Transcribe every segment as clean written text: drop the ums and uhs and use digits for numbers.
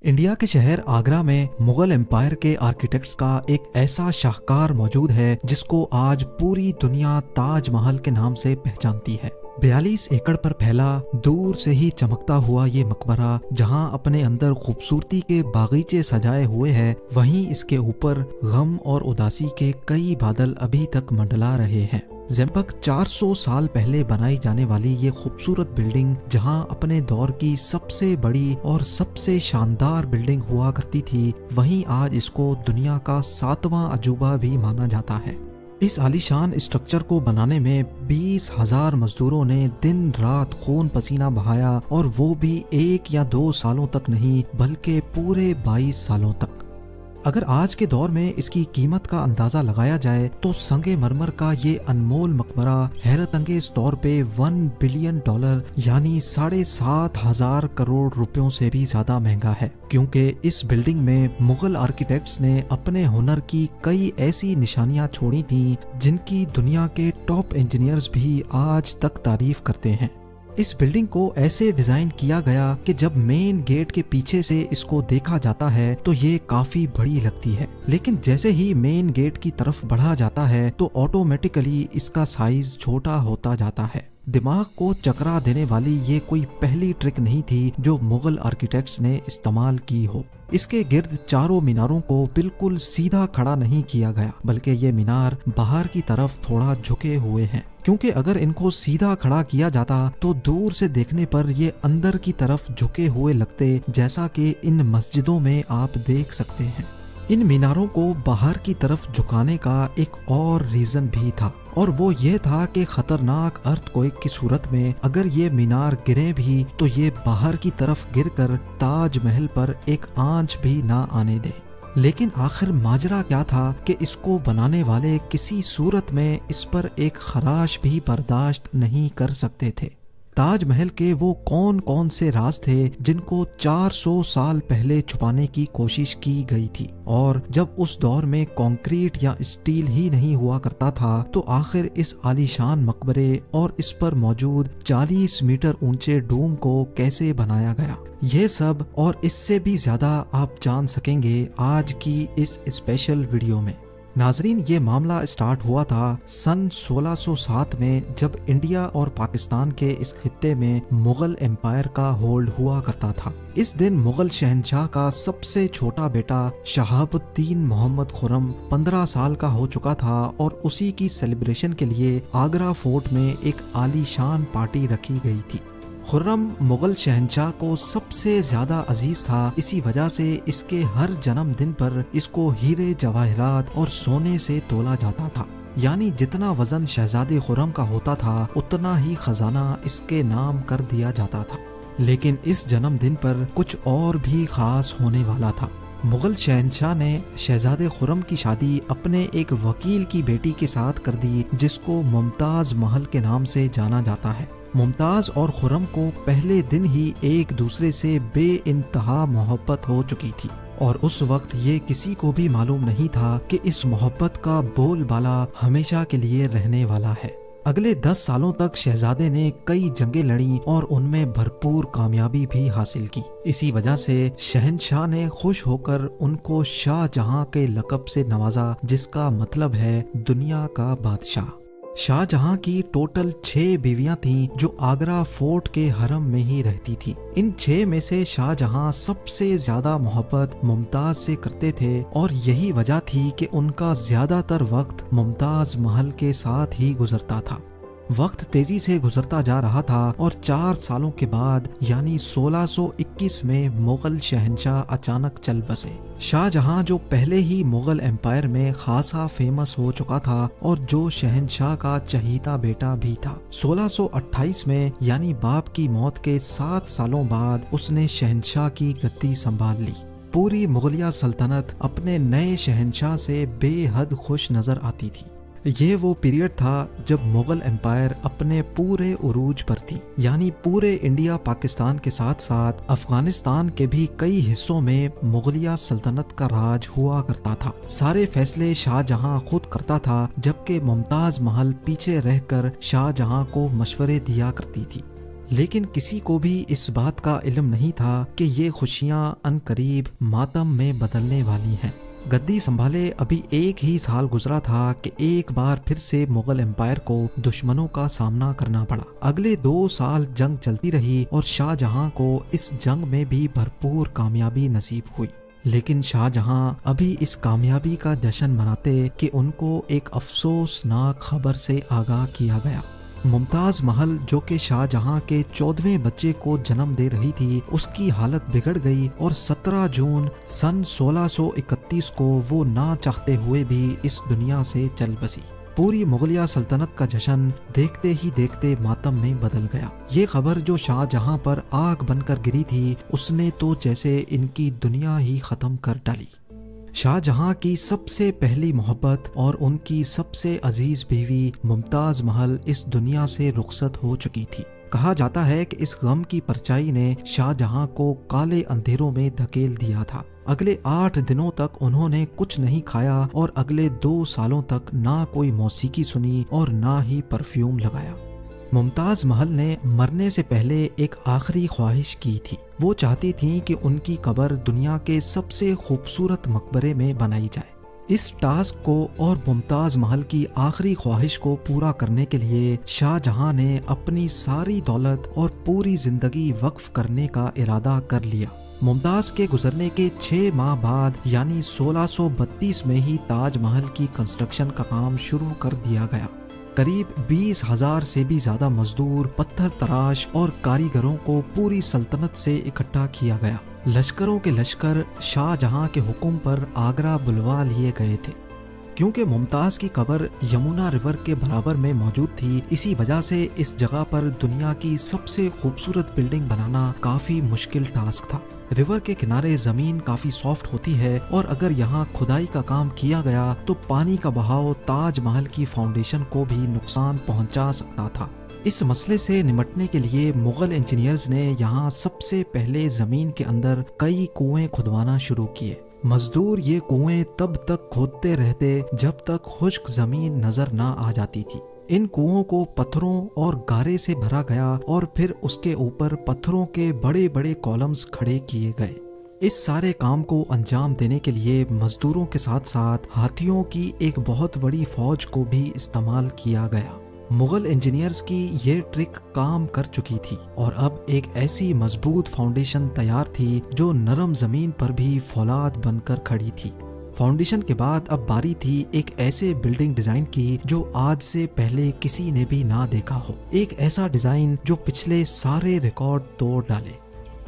India کے شہر آگرہ میں مغل امپائر کے آرکیٹیکٹس کا ایک ایسا شاہکار موجود ہے جس کو آج پوری دنیا تاج محل کے نام سے پہچانتی ہے۔ 42 ایکڑ پر پھیلا دور سے ہی چمکتا ہوا یہ مقبرہ جہاں اپنے اندر خوبصورتی کے باغیچے سجائے ہوئے ہے، وہیں اس کے اوپر غم اور اداسی کے کئی بادل ابھی تک منڈلا رہے ہیں۔ زمبک 400 سال پہلے بنائی جانے والی یہ خوبصورت بلڈنگ جہاں اپنے دور کی سب سے بڑی اور سب سے شاندار بلڈنگ ہوا کرتی تھی، وہیں آج اس کو دنیا کا 7واں عجوبہ بھی مانا جاتا ہے۔ اس عالیشان اسٹرکچر کو بنانے میں 20,000 مزدوروں نے دن رات خون پسینہ بہایا، اور وہ بھی 1 یا 2 سالوں تک نہیں بلکہ پورے 22 سالوں تک۔ اگر آج کے دور میں اس کی قیمت کا اندازہ لگایا جائے تو سنگ مرمر کا یہ انمول مقبرہ حیرت انگیز طور پہ $1 بلین یعنی 7,500 کروڑ روپیوں سے بھی زیادہ مہنگا ہے، کیونکہ اس بلڈنگ میں مغل آرکیٹیکٹس نے اپنے ہنر کی کئی ایسی نشانیاں چھوڑی تھیں جن کی دنیا کے ٹاپ انجینئرز بھی آج تک تعریف کرتے ہیں۔ اس بلڈنگ کو ایسے ڈیزائن کیا گیا کہ جب مین گیٹ کے پیچھے سے اس کو دیکھا جاتا ہے تو یہ کافی بڑی لگتی ہے، لیکن جیسے ہی مین گیٹ کی طرف بڑھا جاتا ہے تو آٹومیٹیکلی اس کا سائز چھوٹا ہوتا جاتا ہے۔ دماغ کو چکرا دینے والی یہ کوئی پہلی ٹرک نہیں تھی جو مغل آرکیٹیکٹس نے استعمال کی ہو۔ اس کے گرد چاروں میناروں کو بالکل سیدھا کھڑا نہیں کیا گیا، بلکہ یہ مینار باہر کی طرف تھوڑا جھکے ہوئے ہیں، کیونکہ اگر ان کو سیدھا کھڑا کیا جاتا تو دور سے دیکھنے پر یہ اندر کی طرف جھکے ہوئے لگتے، جیسا کہ ان مسجدوں میں آپ دیکھ سکتے ہیں۔ ان میناروں کو باہر کی طرف جھکانے کا ایک اور ریزن بھی تھا، اور وہ یہ تھا کہ خطرناک ارتھ کوئک کی صورت میں اگر یہ مینار گرے بھی تو یہ باہر کی طرف گر کر تاج محل پر ایک آنچ بھی نہ آنے دے۔ لیکن آخر ماجرا کیا تھا کہ اس کو بنانے والے کسی صورت میں اس پر ایک خراش بھی برداشت نہیں کر سکتے تھے۔ تاج محل کے وہ کون سے راز تھے جن کو 400 سال پہلے چھپانے کی کوشش کی گئی تھی، اور جب اس دور میں کنکریٹ یا اسٹیل ہی نہیں ہوا کرتا تھا تو آخر اس عالیشان مقبرے اور اس پر موجود 40 میٹر اونچے ڈوم کو کیسے بنایا گیا؟ یہ سب اور اس سے بھی زیادہ آپ جان سکیں گے آج کی اس اسپیشل ویڈیو میں۔ ناظرین، یہ معاملہ اسٹارٹ ہوا تھا سن 1607 میں، جب انڈیا اور پاکستان کے اس خطے میں مغل امپائر کا ہولڈ ہوا کرتا تھا۔ اس دن مغل شہنشاہ کا سب سے چھوٹا بیٹا شہاب الدین محمد خرم 15 سال کا ہو چکا تھا، اور اسی کی سیلیبریشن کے لیے آگرہ فورٹ میں ایک عالی شان پارٹی رکھی گئی تھی۔ خرم مغل شہنشاہ کو سب سے زیادہ عزیز تھا، اسی وجہ سے اس کے ہر جنم دن پر اس کو ہیرے جواہرات اور سونے سے تولا جاتا تھا، یعنی جتنا وزن شہزادے خرم کا ہوتا تھا اتنا ہی خزانہ اس کے نام کر دیا جاتا تھا۔ لیکن اس جنم دن پر کچھ اور بھی خاص ہونے والا تھا۔ مغل شہنشاہ نے شہزادے خرم کی شادی اپنے ایک وکیل کی بیٹی کے ساتھ کر دی جس کو ممتاز محل کے نام سے جانا جاتا ہے۔ ممتاز اور خرم کو پہلے دن ہی ایک دوسرے سے بے انتہا محبت ہو چکی تھی، اور اس وقت یہ کسی کو بھی معلوم نہیں تھا کہ اس محبت کا بول بالا ہمیشہ کے لیے رہنے والا ہے۔ اگلے 10 سالوں تک شہزادے نے کئی جنگیں لڑیں اور ان میں بھرپور کامیابی بھی حاصل کی۔ اسی وجہ سے شہنشاہ نے خوش ہو کر ان کو شاہ جہاں کے لقب سے نوازا، جس کا مطلب ہے دنیا کا بادشاہ۔ شاہ جہاں کی ٹوٹل 6 بیویاں تھیں جو آگرہ فورٹ کے حرم میں ہی رہتی تھی۔ ان 6 میں سے شاہ جہاں سب سے زیادہ محبت ممتاز سے کرتے تھے، اور یہی وجہ تھی کہ ان کا زیادہ تر وقت ممتاز محل کے ساتھ ہی گزرتا تھا۔ وقت تیزی سے گزرتا جا رہا تھا، اور 4 سالوں کے بعد یعنی 1621 میں مغل شہنشاہ اچانک چل بسے۔ شاہ جہاں جو پہلے ہی مغل امپائر میں خاصا فیمس ہو چکا تھا اور جو شہنشاہ کا چہیتا بیٹا بھی تھا، 1628 میں یعنی باپ کی موت کے 7 سالوں بعد اس نے شہنشاہ کی گدی سنبھال لی۔ پوری مغلیہ سلطنت اپنے نئے شہنشاہ سے بے حد خوش نظر آتی تھی۔ یہ وہ پیریڈ تھا جب مغل امپائر اپنے پورے عروج پر تھی، یعنی پورے انڈیا پاکستان کے ساتھ ساتھ افغانستان کے بھی کئی حصوں میں مغلیہ سلطنت کا راج ہوا کرتا تھا۔ سارے فیصلے شاہ جہاں خود کرتا تھا، جبکہ ممتاز محل پیچھے رہ کر شاہ جہاں کو مشورے دیا کرتی تھی۔ لیکن کسی کو بھی اس بات کا علم نہیں تھا کہ یہ خوشیاں عنقریب ماتم میں بدلنے والی ہیں۔ گدی سنبھالے ابھی ایک ہی سال گزرا تھا کہ ایک بار پھر سے مغل امپائر کو دشمنوں کا سامنا کرنا پڑا۔ اگلے 2 سال جنگ چلتی رہی اور شاہ جہاں کو اس جنگ میں بھی بھرپور کامیابی نصیب ہوئی، لیکن شاہ جہاں ابھی اس کامیابی کا جشن مناتے کہ ان کو ایک افسوسناک خبر سے آگاہ کیا گیا۔ ممتاز محل جو کہ شاہ جہاں کے 14ویں بچے کو جنم دے رہی تھی، اس کی حالت بگڑ گئی اور 17 جون سن 1631 کو وہ نہ چاہتے ہوئے بھی اس دنیا سے چل بسی۔ پوری مغلیہ سلطنت کا جشن دیکھتے ہی دیکھتے ماتم میں بدل گیا۔ یہ خبر جو شاہ جہاں پر آگ بن کر گری تھی، اس نے تو جیسے ان کی دنیا ہی ختم کر ڈالی۔ شاہ جہاں کی سب سے پہلی محبت اور ان کی سب سے عزیز بیوی ممتاز محل اس دنیا سے رخصت ہو چکی تھی۔ کہا جاتا ہے کہ اس غم کی پرچائی نے شاہ جہاں کو کالے اندھیروں میں دھکیل دیا تھا۔ اگلے 8 دنوں تک انہوں نے کچھ نہیں کھایا اور اگلے 2 سالوں تک نہ کوئی موسیقی سنی اور نہ ہی پرفیوم لگایا۔ ممتاز محل نے مرنے سے پہلے ایک آخری خواہش کی تھی۔ وہ چاہتی تھیں کہ ان کی قبر دنیا کے سب سے خوبصورت مقبرے میں بنائی جائے۔ اس ٹاسک کو اور ممتاز محل کی آخری خواہش کو پورا کرنے کے لیے شاہ جہاں نے اپنی ساری دولت اور پوری زندگی وقف کرنے کا ارادہ کر لیا۔ ممتاز کے گزرنے کے 6 ماہ بعد یعنی 1632 میں ہی تاج محل کی کنسٹرکشن کا کام شروع کر دیا گیا۔ قریب 20,000 سے بھی زیادہ مزدور، پتھر تراش اور کاریگروں کو پوری سلطنت سے اکٹھا کیا گیا۔ لشکروں کے لشکر شاہ جہاں کے حکم پر آگرہ بلوا لیے گئے تھے۔ کیونکہ ممتاز کی قبر یمنا ریور کے برابر میں موجود تھی، اسی وجہ سے اس جگہ پر دنیا کی سب سے خوبصورت بلڈنگ بنانا کافی مشکل ٹاسک تھا۔ ریور کے کنارے زمین کافی سافٹ ہوتی ہے اور اگر یہاں کھدائی کا کام کیا گیا تو پانی کا بہاؤ تاج محل کی فاؤنڈیشن کو بھی نقصان پہنچا سکتا تھا۔ اس مسئلے سے نمٹنے کے لیے مغل انجینئرز نے یہاں سب سے پہلے زمین کے اندر کئی کنویں کھدوانا شروع کیے۔ مزدور یہ کنویں تب تک کھودتے رہتے جب تک خشک زمین نظر نہ آ جاتی تھی۔ ان کنووں کو پتھروں اور گارے سے بھرا گیا اور پھر اس کے اوپر پتھروں کے بڑے بڑے کالمز کھڑے کیے گئے۔ اس سارے کام کو انجام دینے کے لیے مزدوروں کے ساتھ ساتھ ہاتھیوں کی ایک بہت بڑی فوج کو بھی استعمال کیا گیا۔ مغل انجینئرز کی یہ ٹرک کام کر چکی تھی اور اب ایک ایسی مضبوط فاؤنڈیشن تیار تھی جو نرم زمین پر بھی فولاد بن کر کھڑی تھی۔ فاؤنڈیشن کے بعد اب باری تھی ایک ایسے بلڈنگ ڈیزائن کی جو آج سے پہلے کسی نے بھی نہ دیکھا ہو، ایک ایسا ڈیزائن جو پچھلے سارے ریکارڈ توڑ ڈالے۔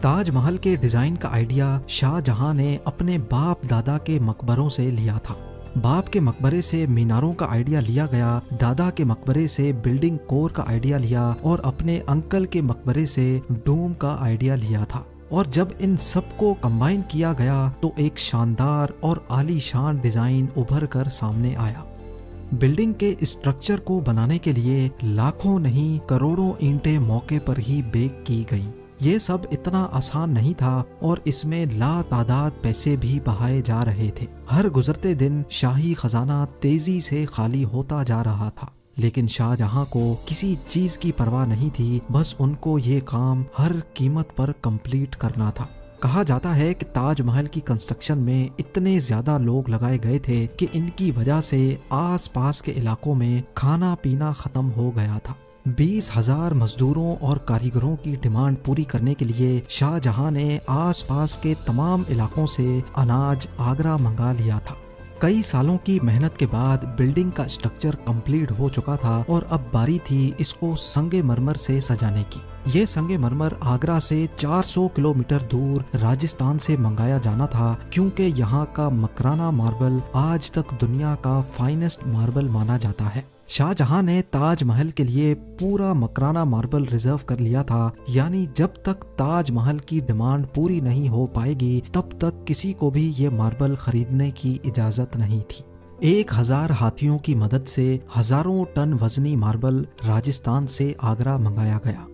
تاج محل کے ڈیزائن کا آئیڈیا شاہ جہاں نے اپنے باپ دادا کے مقبروں سے لیا تھا۔ باپ کے مقبرے سے میناروں کا آئیڈیا لیا گیا، دادا کے مقبرے سے بلڈنگ کور کا آئیڈیا لیا اور اپنے انکل کے مقبرے سے ڈوم کا آئیڈیا لیا تھا، اور جب ان سب کو کمبائن کیا گیا تو ایک شاندار اور عالی شان ڈیزائن ابھر کر سامنے آیا۔ بلڈنگ کے اسٹرکچر کو بنانے کے لیے لاکھوں نہیں کروڑوں اینٹیں موقع پر ہی بیک کی گئیں۔ یہ سب اتنا آسان نہیں تھا اور اس میں لا تعداد پیسے بھی بہائے جا رہے تھے۔ ہر گزرتے دن شاہی خزانہ تیزی سے خالی ہوتا جا رہا تھا، لیکن شاہ جہاں کو کسی چیز کی پرواہ نہیں تھی، بس ان کو یہ کام ہر قیمت پر کمپلیٹ کرنا تھا۔ کہا جاتا ہے کہ تاج محل کی کنسٹرکشن میں اتنے زیادہ لوگ لگائے گئے تھے کہ ان کی وجہ سے آس پاس کے علاقوں میں کھانا پینا ختم ہو گیا تھا۔ 20,000 مزدوروں اور کاریگروں کی ڈیمانڈ پوری کرنے کے لیے شاہ جہاں نے آس پاس کے تمام علاقوں سے اناج آگرہ منگا لیا تھا۔ کئی سالوں کی محنت کے بعد بلڈنگ کا اسٹرکچر کمپلیٹ ہو چکا تھا اور اب باری تھی اس کو سنگ مرمر سے سجانے کی۔ یہ سنگ مرمر آگرہ سے 400 کلومیٹر دور راجستھان سے منگایا جانا تھا، کیونکہ یہاں کا مکرانہ ماربل آج تک دنیا کا فائنسٹ ماربل مانا جاتا ہے۔ شاہ جہاں نے تاج محل کے لیے پورا مکرانہ ماربل ریزرو کر لیا تھا، یعنی جب تک تاج محل کی ڈیمانڈ پوری نہیں ہو پائے گی تب تک کسی کو بھی یہ ماربل خریدنے کی اجازت نہیں تھی۔ 1000 ہاتھیوں کی مدد سے ہزاروں ٹن وزنی ماربل راجستھان سے آگرہ منگایا گیا۔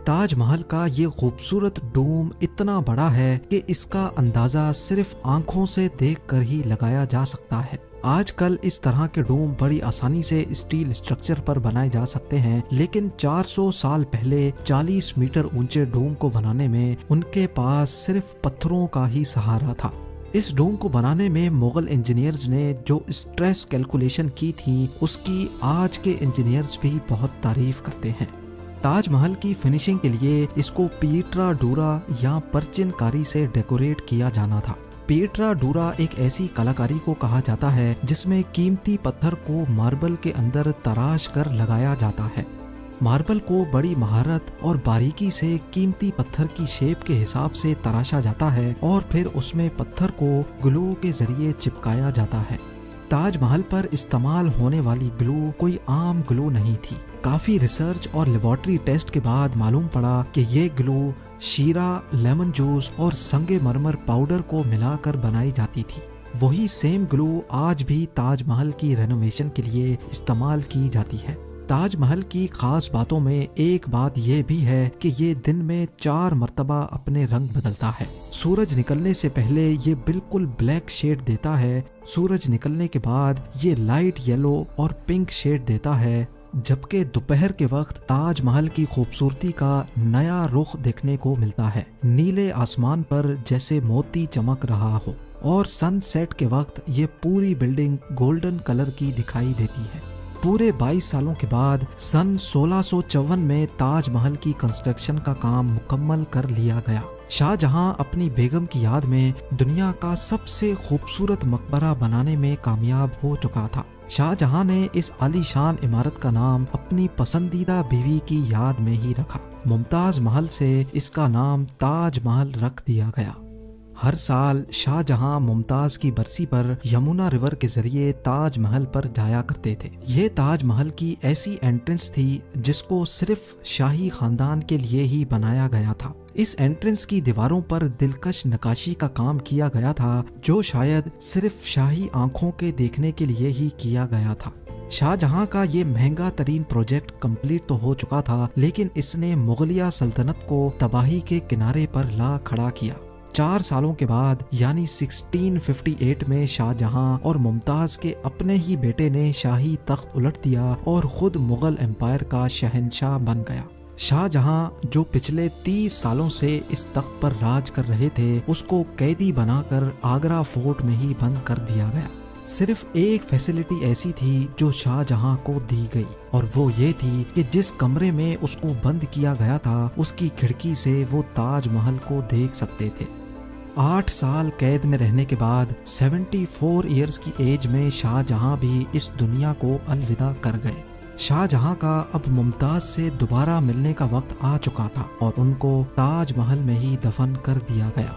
تاج محل کا یہ خوبصورت ڈوم اتنا بڑا ہے کہ اس کا اندازہ صرف آنکھوں سے دیکھ کر ہی لگایا جا سکتا ہے۔ آج کل اس طرح کے ڈوم بڑی آسانی سے اسٹیل اسٹرکچر پر بنائے جا سکتے ہیں، لیکن 400 سال پہلے 40 میٹر اونچے ڈوم کو بنانے میں ان کے پاس صرف پتھروں کا ہی سہارا تھا۔ اس ڈوم کو بنانے میں مغل انجینئرز نے جو اسٹریس کیلکولیشن کی تھی اس کی آج کے انجینئرز بھی بہت تعریف کرتے ہیں۔ تاج محل کی فنیشنگ کے لیے اس کو پیٹرا ڈورا یا پرچن کاری سے ڈیکوریٹ کیا جانا تھا۔ پیٹرا ڈورا ایک ایسی کلاکاری کو کہا جاتا ہے جس میں قیمتی پتھر کو ماربل کے اندر تراش کر لگایا جاتا ہے۔ ماربل کو بڑی مہارت اور باریکی سے قیمتی پتھر کی شیپ کے حساب سے تراشا جاتا ہے اور پھر اس میں پتھر کو گلو کے ذریعے چپکایا جاتا ہے۔ تاج محل پر استعمال ہونے والی گلو کوئی عام گلو نہیں تھی۔ کافی ریسرچ اور لیبارٹری ٹیسٹ کے بعد معلوم پڑا کہ یہ گلو شیرہ، لیمن جوس اور سنگ مرمر پاؤڈر کو ملا کر بنائی جاتی تھی۔ وہی سیم گلو آج بھی تاج محل کی رینوویشن کے لیے استعمال کی جاتی ہے۔ تاج محل کی خاص باتوں میں ایک بات یہ بھی ہے کہ یہ دن میں 4 مرتبہ اپنے رنگ بدلتا ہے۔ سورج نکلنے سے پہلے یہ بالکل بلیک شیڈ دیتا ہے، سورج نکلنے کے بعد یہ لائٹ یلو اور پنک شیڈ دیتا ہے، جبکہ دوپہر کے وقت تاج محل کی خوبصورتی کا نیا رخ دیکھنے کو ملتا ہے، نیلے آسمان پر جیسے موتی چمک رہا ہو، اور سن سیٹ کے وقت یہ پوری بلڈنگ گولڈن کلر کی دکھائی دیتی ہے۔ پورے 22 سالوں کے بعد سن 1654 میں تاج محل کی کنسٹرکشن کا کام مکمل کر لیا گیا۔ شاہ جہاں اپنی بیگم کی یاد میں دنیا کا سب سے خوبصورت مقبرہ بنانے میں کامیاب ہو چکا تھا۔ شاہ جہاں نے اس عالی شان عمارت کا نام اپنی پسندیدہ بیوی کی یاد میں ہی رکھا۔ ممتاز محل سے اس کا نام تاج محل رکھ دیا گیا۔ ہر سال شاہ جہاں ممتاز کی برسی پر یمنا ریور کے ذریعے تاج محل پر جایا کرتے تھے۔ یہ تاج محل کی ایسی انٹرنس تھی جس کو صرف شاہی خاندان کے لیے ہی بنایا گیا تھا۔ اس انٹرنس کی دیواروں پر دلکش نقاشی کا کام کیا گیا تھا جو شاید صرف شاہی آنکھوں کے دیکھنے کے لیے ہی کیا گیا تھا۔ شاہ جہاں کا یہ مہنگا ترین پروجیکٹ کمپلیٹ تو ہو چکا تھا، لیکن اس نے مغلیہ سلطنت کو تباہی کے کنارے پر لا کھڑا کیا۔ 4 سالوں کے بعد یعنی 1658 میں شاہ جہاں اور ممتاز کے اپنے ہی بیٹے نے شاہی تخت الٹ دیا اور خود مغل امپائر کا شہنشاہ بن گیا۔ شاہ جہاں جو پچھلے 30 سالوں سے اس تخت پر راج کر رہے تھے، اس کو قیدی بنا کر آگرہ فورٹ میں ہی بند کر دیا گیا۔ صرف ایک فیسلٹی ایسی تھی جو شاہ جہاں کو دی گئی، اور وہ یہ تھی کہ جس کمرے میں اس کو بند کیا گیا تھا اس کی کھڑکی سے وہ تاج محل کو دیکھ سکتے تھے۔ 8 سال قید میں رہنے کے بعد 74 ایئرز کی ایج میں شاہ جہاں بھی اس دنیا کو الوداع کر گئے۔ شاہ جہاں کا اب ممتاز سے دوبارہ ملنے کا وقت آ چکا تھا اور ان کو تاج محل میں ہی دفن کر دیا گیا۔